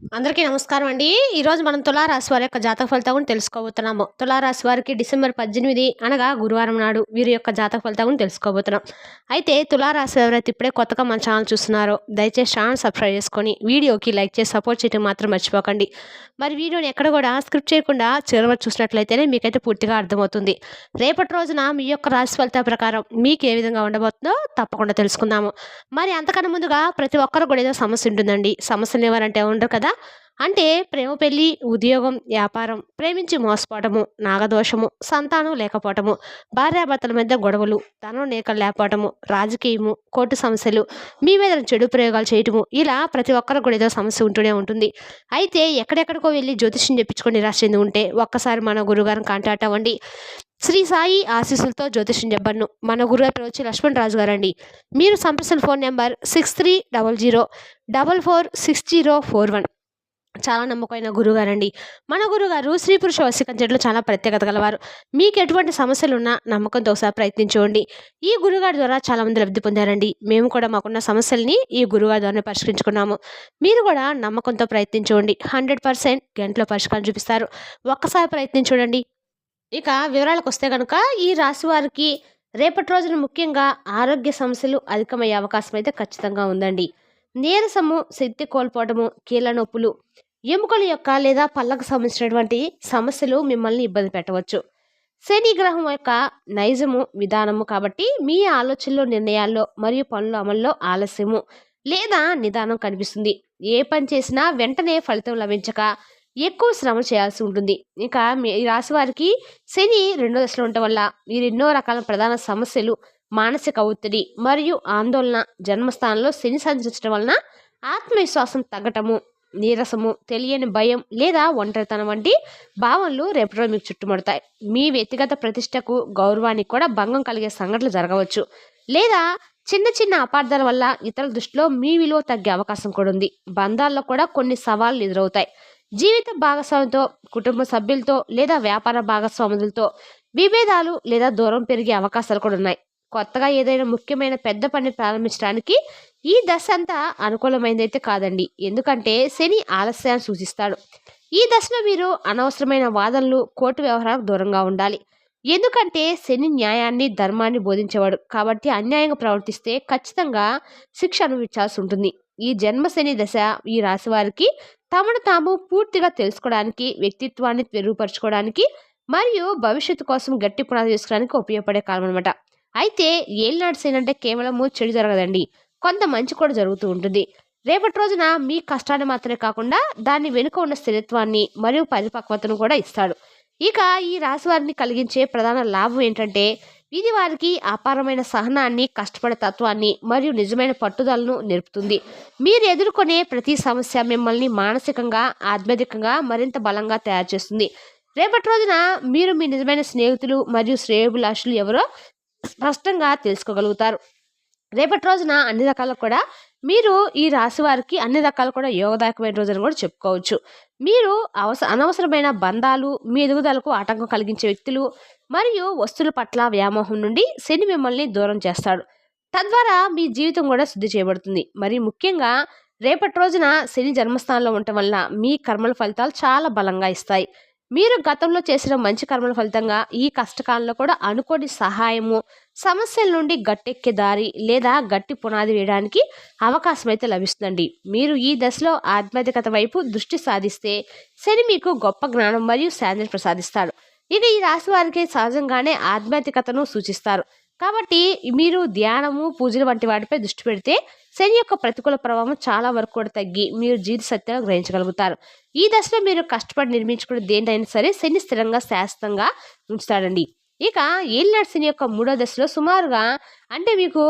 అందరికీ నమస్కారం అండి. ఈరోజు మనం తులారాశి వారి యొక్క జాతక ఫలితాల గురించి తెలుసుకోబోతున్నాము. తులారాశి వారికి డిసెంబర్ 18 అనగా గురువారం నాడు వీరి యొక్క జాతక ఫలితాల గురించి తెలుసుకోబోతున్నాం. అయితే తులారాశి ఎవరైతే ఇప్పుడే కొత్తగా మన ఛానల్ చూస్తున్నారో దయచేసి ఛానల్ సబ్స్క్రైబ్ చేసుకొని వీడియోకి లైక్ చేసి సపోర్ట్ చేయడం మాత్రం మర్చిపోకండి. మరి వీడియోని ఎక్కడ కూడా స్క్రిప్ట్ చేయకుండా చివరి వరకు చూసినట్లయితేనే మీకైతే పూర్తిగా అర్థమవుతుంది. రేపటి రోజున మీ యొక్క రాశి ఫలితాల ప్రకారం మీకు ఏ విధంగా ఉండబోతుందో తప్పకుండా తెలుసుకుందాము. మరి అంతకన్నా ముందుగా ప్రతి ఒక్కరు కూడా ఏదో సమస్య ఉంటుందండి. సమస్యలు ఎవరంటే ఉండరు కదా. అంటే ప్రేమ పెళ్లి, ఉద్యోగం, వ్యాపారం, ప్రేమించి మోసపోవటము, నాగదోషము, సంతానం లేకపోవటము, భార్యాభర్తల మధ్య గొడవలు, ధనం లేక లేకపోవటము, రాజకీయము, కోర్టు సమస్యలు, మీ మీద చెడు ప్రయోగాలు చేయటము, ఇలా ప్రతి ఒక్కరికి కూడా ఏదో సమస్య ఉంటూనే ఉంటుంది. అయితే ఎక్కడెక్కడికో వెళ్ళి జ్యోతిష్యం చెప్పించుకొని నిరాశ చెంది ఉంటే ఒక్కసారి మన గురుగారిని కాంటాక్ట్ అవ్వండి. శ్రీ సాయి ఆశీస్సులతో జ్యోతిష్యం చెప్పను. మన గురుగారి పేరు వచ్చి లక్ష్మణ్ రాజు గారండి. మీరు సంప్రదించిన ఫోన్ నెంబర్ 6300446041. చాలా నమ్మకమైన గురుగారండి. మన గురుగారు స్త్రీ పురుష వశీకరణలో చాలా ప్రత్యేకత గలవారు. మీకు ఎటువంటి సమస్యలున్నా నమ్మకంతో ఒకసారి ప్రయత్నించుకోండి. ఈ గురుగారి ద్వారా చాలా మంది లబ్ధి పొందారండి. మేము కూడా మాకున్న సమస్యల్ని ఈ గురుగారి ద్వారా పరిష్కరించుకున్నాము. మీరు కూడా నమ్మకంతో ప్రయత్నించుకోండి. 100% గంటలో పరిష్కారం చూపిస్తారు. ఒక్కసారి ప్రయత్నించుకోండి. ఇక వివరాలకు వస్తే కనుక ఈ రాశి వారికి రేపటి రోజున ముఖ్యంగా ఆరోగ్య సమస్యలు అధికమయ్యే అవకాశం అయితే ఖచ్చితంగా ఉందండి. నీరసము, శక్తి కోల్పోవడము, కీళ్ళ నొప్పులు, ఎముకల యొక్క లేదా పళ్ళకు సంబంధించినటువంటి సమస్యలు మిమ్మల్ని ఇబ్బంది పెట్టవచ్చు. శని గ్రహం యొక్క నైజము విధానము కాబట్టి మీ ఆలోచనలో, నిర్ణయాల్లో మరియు పనుల అమల్లో ఆలస్యము లేదా నిదానం కనిపిస్తుంది. ఏ పని చేసినా వెంటనే ఫలితం లభించక ఎక్కువ శ్రమ చేయాల్సి ఉంటుంది. ఇక ఈ రాశి వారికి శని 2వ దశలో ఉండటం వల్ల వీరు ఎన్నో రకాల ప్రధాన సమస్యలు, మానసిక ఒత్తిడి మరియు ఆందోళన, జన్మస్థానంలో శని సంచరించడం వలన ఆత్మవిశ్వాసం తగ్గటము, నీరసము, తెలియని భయం లేదా ఒంటరితనం వంటి భావనలు రేపటి రోజు మీకు చుట్టుముడతాయి. మీ వ్యక్తిగత ప్రతిష్టకు, గౌరవానికి కూడా భంగం కలిగే సంఘటనలు జరగవచ్చు. లేదా చిన్న చిన్న అపార్థాల వల్ల ఇతరుల దృష్టిలో మీ విలువ తగ్గే అవకాశం కూడా ఉంది. బంధాల్లో కూడా కొన్ని సవాళ్లు ఎదురవుతాయి. జీవిత భాగస్వామితో, కుటుంబ సభ్యులతో లేదా వ్యాపార భాగస్వాములతో విభేదాలు లేదా దూరం పెరిగే అవకాశాలు కూడా ఉన్నాయి. కొత్తగా ఏదైనా ముఖ్యమైన పెద్ద పని ప్రారంభించడానికి ఈ దశ అంతా అనుకూలమైనదైతే కాదండి. ఎందుకంటే శని ఆలస్యాన్ని సూచిస్తాడు. ఈ దశలో మీరు అనవసరమైన వాదనలు, కోర్టు వ్యవహారాలకు దూరంగా ఉండాలి. ఎందుకంటే శని న్యాయాన్ని, ధర్మాన్ని బోధించేవాడు కాబట్టి అన్యాయంగా ప్రవర్తిస్తే ఖచ్చితంగా శిక్ష అనుభవించాల్సి ఉంటుంది. ఈ జన్మ శని దశ ఈ రాశి వారికి తమను తాము పూర్తిగా తెలుసుకోవడానికి, వ్యక్తిత్వాన్ని మెరుగుపరచుకోవడానికి మరియు భవిష్యత్తు కోసం గట్టి పునాది వేసుకోవడానికి ఉపయోగపడే కాలం అనమాట. అయితే ఏలినాటి శని అంటే కేవలము చెడు జరగదండి, కొంత మంచి కూడా జరుగుతూ ఉంటుంది. రేపటి రోజున మీ కష్టాన్ని మాత్రమే కాకుండా దాని వెనుక ఉన్న స్థిరత్వాన్ని మరియు పరిపక్వతను కూడా ఇస్తాడు. ఇక ఈ రాశి వారిని కలిగించే ప్రధాన లాభం ఏంటంటే ఇది వారికి అపారమైన సహనాన్ని, కష్టపడే తత్వాన్ని మరియు నిజమైన పట్టుదలను నేర్పుతుంది. మీరు ఎదుర్కొనే ప్రతి సమస్య మిమ్మల్ని మానసికంగా, ఆధ్యాత్మికంగా మరింత బలంగా తయారు చేస్తుంది. రేపటి రోజున మీరు మీ నిజమైన స్నేహితులు మరియు శ్రేయోభిలాషులు ఎవరో స్పష్టంగా తెలుసుకోగలుగుతారు. రేపటి రోజున అన్ని రకాల కూడా మీరు ఈ రాశి వారికి అన్ని రకాలు కూడా యోగదాయకమైన రోజు అని కూడా చెప్పుకోవచ్చు. మీరు అనవసరమైన బంధాలు, మీ ఎదుగుదలకు ఆటంకం కలిగించే వ్యక్తులు మరియు వస్తువుల పట్ల వ్యామోహం నుండి శని మిమ్మల్ని దూరం చేస్తాడు. తద్వారా మీ జీవితం కూడా శుద్ధి చేయబడుతుంది. మరి ముఖ్యంగా రేపటి రోజున శని జన్మస్థానంలో ఉండటం వల్ల మీ కర్మల ఫలితాలు చాలా బలంగా ఇస్తాయి. మీరు గతంలో చేసిన మంచి కర్మల ఫలితంగా ఈ కష్టకాలంలో కూడా అనుకోని సహాయము, సమస్యల నుండి గట్టెక్కే దారి లేదా గట్టి పునాది వేయడానికి అవకాశం అయితే లభిస్తుందండి. మీరు ఈ దశలో ఆధ్యాత్మికత వైపు దృష్టి సాధిస్తే శని మీకు గొప్ప జ్ఞానం మరియు శాంతిని ప్రసాదిస్తాడు. ఇక ఈ రాశి వారికి సహజంగానే ఆధ్యాత్మికతను సూచిస్తారు కాబట్టి మీరు ధ్యానము, పూజలు వంటి వాటిపై దృష్టి పెడితే శని యొక్క ప్రతికూల ప్రభావం చాలా వరకు కూడా తగ్గి మీరు జీవిత సత్యాలు గ్రహించగలుగుతారు. ఈ దశలో మీరు కష్టపడి నిర్మించుకునే దేంటైనా సరే శని స్థిరంగా, శాశ్వతంగా ఉంచుతాడండి. ఇక ఏలినాటి శని యొక్క 3వ దశలో సుమారుగా అంటే మీకు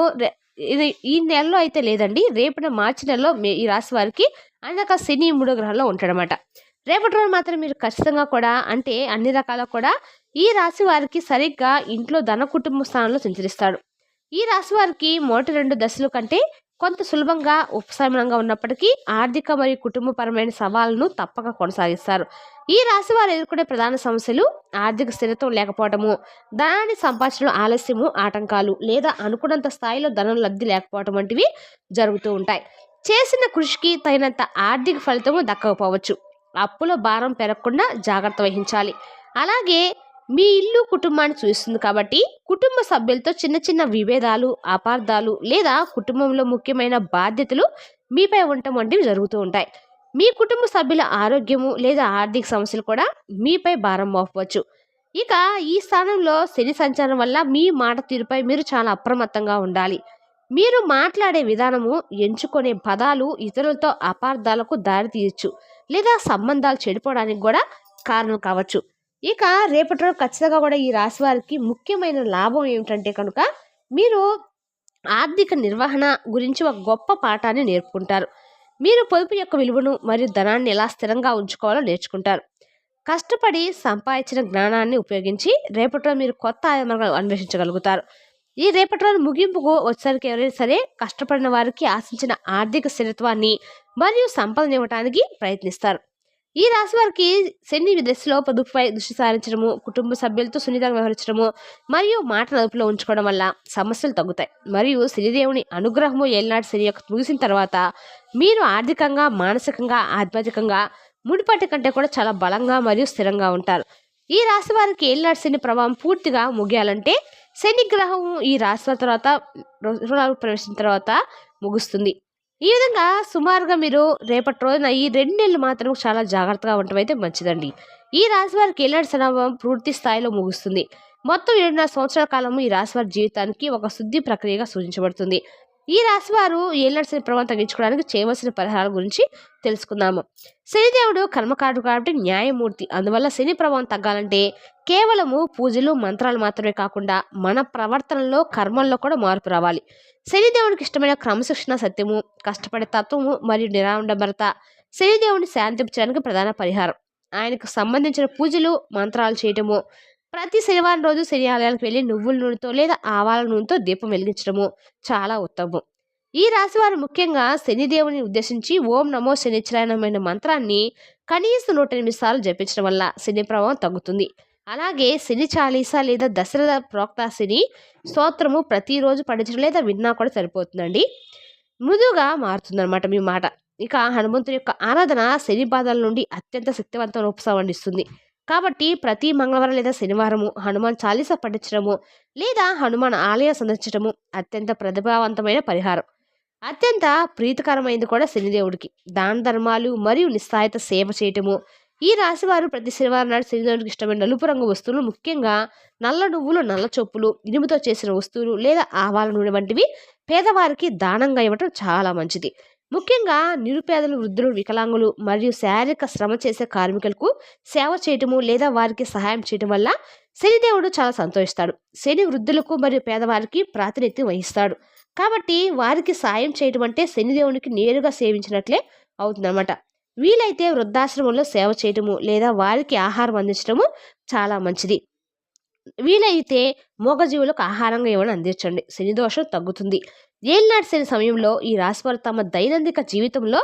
ఇది ఈ నెలలో అయితే లేదండి, రేపటి మార్చి నెలలో ఈ రాశి వారికి ఆయన శని 3వ గ్రహంలో ఉంటాడనమాట. రేపటి రోజు మాత్రం మీరు ఖచ్చితంగా కూడా అంటే అన్ని రకాల కూడా ఈ రాశి వారికి సరిగ్గా ఇంట్లో ధన కుటుంబ స్థానంలో సంచరిస్తాడు. ఈ రాశి వారికి మొదటి 2 దశల కంటే కొంత సులభంగా, ఉపశమనంగా ఉన్నప్పటికీ ఆర్థిక మరియు కుటుంబపరమైన సవాళ్లను తప్పక కొనసాగిస్తారు. ఈ రాశి వారు ఎదుర్కొనే ప్రధాన సమస్యలు ఆర్థిక స్థిరత్వం లేకపోవటము, ధనాన్ని సంపాదించడం ఆలస్యము, ఆటంకాలు లేదా అనుకున్నంత స్థాయిలో ధనం లబ్ధి లేకపోవటం వంటివి జరుగుతూ ఉంటాయి. చేసిన కృషికి తగినంత ఆర్థిక ఫలితము దక్కకపోవచ్చు. అప్పుల భారం పెరగకుండా జాగ్రత్త వహించాలి. అలాగే మీ ఇల్లు కుటుంబాన్ని చూస్తుంది కాబట్టి కుటుంబ సభ్యులతో చిన్న చిన్న విభేదాలు, అపార్థాలు లేదా కుటుంబంలో ముఖ్యమైన బాధ్యతలు మీపై ఉండటం వంటివి జరుగుతూ ఉంటాయి. మీ కుటుంబ సభ్యుల ఆరోగ్యము లేదా ఆర్థిక సమస్యలు కూడా మీపై భారం మోపవచ్చు. ఇక ఈ స్థానంలో శని సంచారం వల్ల మీ మాట తీరుపై మీరు చాలా అప్రమత్తంగా ఉండాలి. మీరు మాట్లాడే విధానము, ఎంచుకునే పదాలు ఇతరులతో అపార్థాలకు దారి తీయచ్చు లేదా సంబంధాలు చెడిపోవడానికి కూడా కారణం కావచ్చు. ఇక రేపటి రోజు ఖచ్చితంగా కూడా ఈ రాశి వారికి ముఖ్యమైన లాభం ఏమిటంటే కనుక మీరు ఆర్థిక నిర్వహణ గురించి ఒక గొప్ప పాఠాన్ని నేర్పుకుంటారు. మీరు పొదుపు యొక్క విలువను మరియు ధనాన్ని ఎలా స్థిరంగా ఉంచుకోవాలో నేర్చుకుంటారు. కష్టపడి సంపాదించిన జ్ఞానాన్ని ఉపయోగించి రేపటి రోజు మీరు కొత్త ఆదాయ మార్గాలు అన్వేషించగలుగుతారు. ఈ రేపటి రోజు ముగింపుకు వచ్చేసరికి ఎవరైనా సరే కష్టపడిన వారికి ఆశించిన ఆర్థిక స్థిరత్వాన్ని మరియు సంపదను ఇవ్వడానికి ప్రయత్నిస్తారు. ఈ రాశి వారికి శని దశలో పొదుపుపై దృష్టి సారించడము, కుటుంబ సభ్యులతో సున్నితంగా వ్యవహరించడము మరియు మాట అదుపులో ఉంచుకోవడం వల్ల సమస్యలు తగ్గుతాయి. మరియు శనిదేవుని అనుగ్రహము ఏలినాటి శని యొక్క ముగిసిన తర్వాత మీరు ఆర్థికంగా, మానసికంగా, ఆధ్యాత్మికంగా ముడిపట్టి కంటే కూడా చాలా బలంగా మరియు స్థిరంగా ఉంటారు. ఈ రాశి వారికి ఏలినాటి శని ప్రభావం పూర్తిగా ముగియాలంటే శని గ్రహం ఈ రాశి వారి తర్వాత ప్రవేశించిన తర్వాత ముగుస్తుంది. ఈ విధంగా సుమారుగా మీరు రేపటి రోజున ఈ 2 నెలలు మాత్రం చాలా జాగ్రత్తగా ఉండటం అయితే మంచిదండి. ఈ రాశి వారికి ఏలినాటి శని ప్రభావం పూర్తి స్థాయిలో ముగుస్తుంది. మొత్తం 7.5 సంవత్సరాల కాలము ఈ రాశి వారి జీవితానికి ఒక శుద్ధి ప్రక్రియగా సూచించబడుతుంది. ఈ రాశి వారు ఏలినాటి శని ప్రభావం తగ్గించుకోవడానికి చేయవలసిన పరిహారాల గురించి తెలుసుకుందాము. శనిదేవుడు కర్మకారుడు కాబట్టి న్యాయమూర్తి. అందువల్ల శని ప్రభావం తగ్గాలంటే కేవలము పూజలు, మంత్రాలు మాత్రమే కాకుండా మన ప్రవర్తనలో, కర్మల్లో కూడా మార్పు రావాలి. శనిదేవుడికి ఇష్టమైన క్రమశిక్షణ, సత్యము, కష్టపడే తత్వము మరియు నిరాడంబరత శనిదేవుడిని శాంతించడానికి ప్రధాన పరిహారం. ఆయనకు సంబంధించిన పూజలు, మంత్రాలు చేయటము, ప్రతి శనివారం రోజు శని ఆలయానికి వెళ్ళి నువ్వుల నూనెతో లేదా ఆవాల నూనెతో దీపం వెలిగించడము చాలా ఉత్తమం. ఈ రాశి వారు ముఖ్యంగా శనిదేవుని ఉద్దేశించి ఓం నమో శనిశ్చరాయణమైన మంత్రాన్ని కనీసం 108 సార్లు జపించడం వల్ల శని ప్రభావం తగ్గుతుంది. అలాగే శని చాలీసా లేదా దశరథ ప్రోక్త శని స్తోత్రము ప్రతిరోజు పఠించడం లేదా విన్నా కూడా సరిపోతుందండి. మృదువుగా మారుతుందన్నమాట మీ మాట. ఇక హనుమంతుని యొక్క ఆరాధన శని బాధల నుండి అత్యంత శక్తివంతమైన ఉపశమనం ఇస్తుంది. కాబట్టి ప్రతి మంగళవారం లేదా శనివారము హనుమాన్ చాలీసా పఠించడము లేదా హనుమాన్ ఆలయం సందర్శించడము అత్యంత ప్రతిభావంతమైన పరిహారం. అత్యంత ప్రీతికరమైనది కూడా శనిదేవుడికి. దాన ధర్మాలు మరియు నిస్సాయిత సేవ చేయటము. ఈ రాశి వారు ప్రతి శనివారం నాడు శనిదేవుడికి ఇష్టమైన నలుపు రంగు వస్తువులు, ముఖ్యంగా నల్ల నువ్వులు, నల్ల చొప్పులు, ఇనుముతో చేసిన వస్తువులు లేదా ఆవాల నూనె వంటివి పేదవారికి దానంగా ఇవ్వటం చాలా మంచిది. ముఖ్యంగా నిరుపేదలు, వృద్ధులు, వికలాంగులు మరియు శారీరక శ్రమ చేసే కార్మికులకు సేవ చేయటము లేదా వారికి సహాయం చేయటం వల్ల శనిదేవుడు చాలా సంతోషిస్తాడు. శని వృద్ధులకు మరియు పేదవారికి ప్రాతినిధ్యం వహిస్తాడు. కాబట్టి వారికి సాయం చేయటం అంటే శనిదేవునికి నేరుగా సేవించినట్లే అవుతుందన్నమాట. వీలైతే వృద్ధాశ్రమంలో సేవ చేయటము లేదా వారికి ఆహారం అందించడము చాలా మంచిది. వీలైతే మూగజీవులకు ఆహారంగా ఏమైనా అందించండి. శని దోషం తగ్గుతుంది. ఏలినాటి శని సమయంలో ఈ రాశివారు తమ దైనందిక జీవితంలో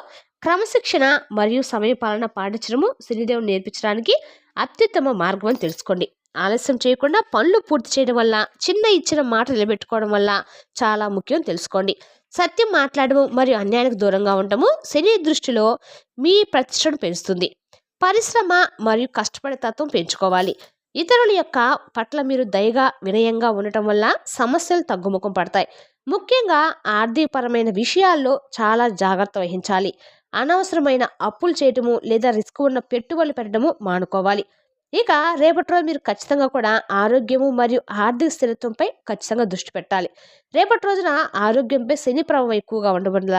క్రమశిక్షణ మరియు సమయపాలన పాటించడము శనిదేవుని నేర్పించడానికి అత్యుత్తమ మార్గం అని తెలుసుకోండి. ఆలస్యం చేయకుండా పనులు పూర్తి చేయడం వల్ల, చిన్న ఇచ్చిన మాట నిలబెట్టుకోవడం వల్ల చాలా ముఖ్యం తెలుసుకోండి. సత్యం మాట్లాడము మరియు అన్యాయానికి దూరంగా ఉండటము శని దృష్టిలో మీ ప్రతిష్టను పెంచుతుంది. పరిశ్రమ మరియు కష్టపడే తత్వం పెంచుకోవాలి. ఇతరుల యొక్క పట్ల మీరు దయగా, వినయంగా ఉండటం వల్ల సమస్యలు తగ్గుముఖం పడతాయి. ముఖ్యంగా ఆర్థికపరమైన విషయాల్లో చాలా జాగ్రత్త వహించాలి. అనవసరమైన అప్పులు చేయటము లేదా రిస్క్ ఉన్న పెట్టుబడులు పెట్టడము మానుకోవాలి. ఇక రేపటి రోజు మీరు ఖచ్చితంగా కూడా ఆరోగ్యము మరియు ఆర్థిక స్థిరత్వంపై ఖచ్చితంగా దృష్టి పెట్టాలి. రేపటి రోజున ఆరోగ్యంపై శని ప్రభావం ఎక్కువగా ఉండడం వల్ల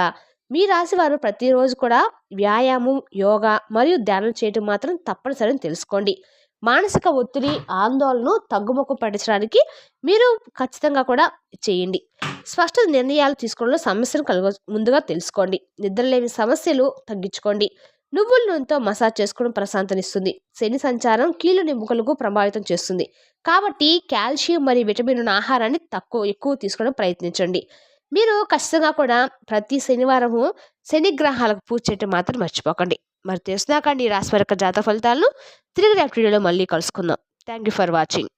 మీ రాశి వారు ప్రతిరోజు కూడా వ్యాయామం, యోగా మరియు ధ్యానం చేయటం మాత్రం తప్పనిసరిని తెలుసుకోండి. మానసిక ఒత్తిడి, ఆందోళనను తగ్గుముఖం పట్టించడానికి మీరు ఖచ్చితంగా కూడా చేయండి. స్పష్ట నిర్ణయాలు తీసుకోవడంలో సమస్యను ముందుగా తెలుసుకోండి. నిద్రలేని సమస్యలు తగ్గించుకోండి. నువ్వుల నూనెతో మసాజ్ చేసుకోవడం ప్రశాంతనిస్తుంది. శని సంచారం కీళ్ళు ఎముకలకు ప్రభావితం చేస్తుంది. కాబట్టి కాల్షియం మరియు విటమిన్ ఉన్న ఆహారాన్ని ఎక్కువ తీసుకోవడం ప్రయత్నించండి. మీరు ఖచ్చితంగా కూడా ప్రతి శనివారము శని గ్రహాలకు పూజ చేయటం మాత్రం మర్చిపోకండి. మరి తెలుసునాకండి ఈ రాశి వారి యొక్క జాతక ఫలితాలను తిరిగి రేపటి వీడియోలో మళ్ళీ కలుసుకుందాం. Thank you for watching.